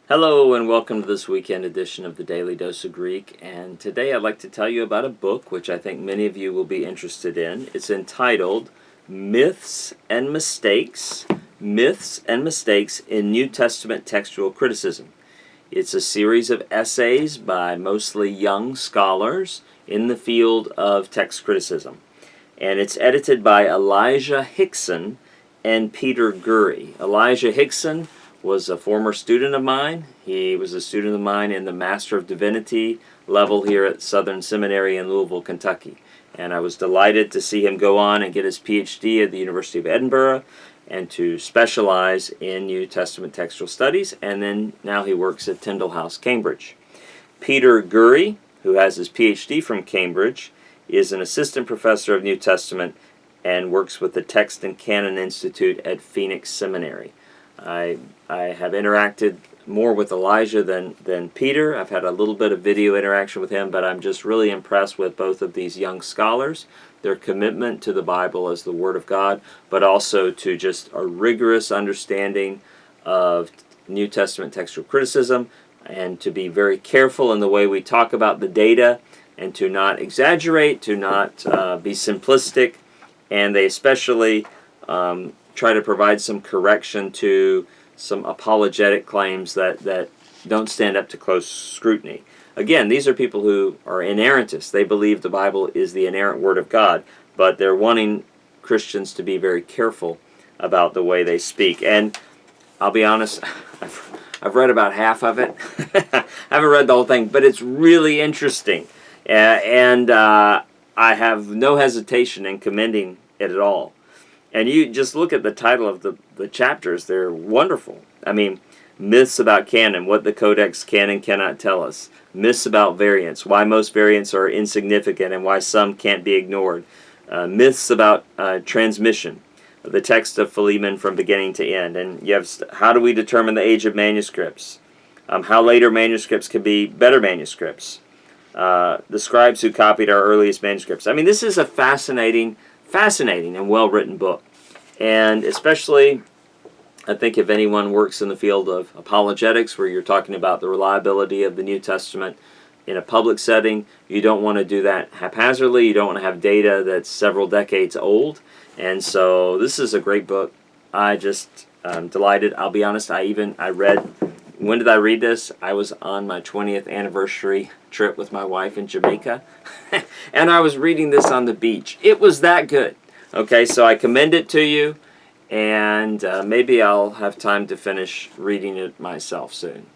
Hello and welcome to this weekend edition of the Daily Dose of Greek, and today I'd like to tell you about a book which I think many of you will be interested in. It's entitled Myths and Mistakes in New Testament Textual Criticism. It's a series of essays by mostly young scholars in the field of text criticism, and it's edited by Elijah Hixson and Peter Gurry. Elijah Hixson was a former student of mine. He was a student of mine in the Master of Divinity level here at Southern Seminary in Louisville, Kentucky. And I was delighted to see him go on and get his PhD at the University of Edinburgh and to specialize in New Testament textual studies. And then now he works at Tyndale House, Cambridge. Peter Gurry, who has his PhD from Cambridge, is an assistant professor of New Testament and works with the Text and Canon Institute at Phoenix Seminary. I have interacted more with Elijah than Peter. I've had a little bit of video interaction with him, but I'm just really impressed with both of these young scholars, their commitment to the Bible as the Word of God, but also to just a rigorous understanding of New Testament textual criticism, and to be very careful in the way we talk about the data, and to not exaggerate, to not be simplistic, and they especially try to provide some correction to some apologetic claims that don't stand up to close scrutiny. Again, these are people who are inerrantists. They believe the Bible is the inerrant Word of God, but they're wanting Christians to be very careful about the way they speak. And I'll be honest, I've read about half of it. I haven't read the whole thing, but it's really interesting. And I have no hesitation in commending it at all. And you just look at the title of the chapters, they're wonderful. I mean, myths about canon, what the Codex Canon cannot tell us. Myths about variants, why most variants are insignificant and why some can't be ignored. Myths about transmission, the text of Philemon from beginning to end. And you have, how do we determine the age of manuscripts? How later manuscripts can be better manuscripts. The scribes who copied our earliest manuscripts. I mean, this is a fascinating and well-written book. And especially, I think if anyone works in the field of apologetics, where you're talking about the reliability of the New Testament in a public setting, you don't want to do that haphazardly. You don't want to have data that's several decades old. And so this is a great book. I just delighted. I'll be honest, I read, when did I read this? I was on my 20th anniversary trip with my wife in Jamaica. And I was reading this on the beach. It was that good. Okay, so I commend it to you, and maybe I'll have time to finish reading it myself soon.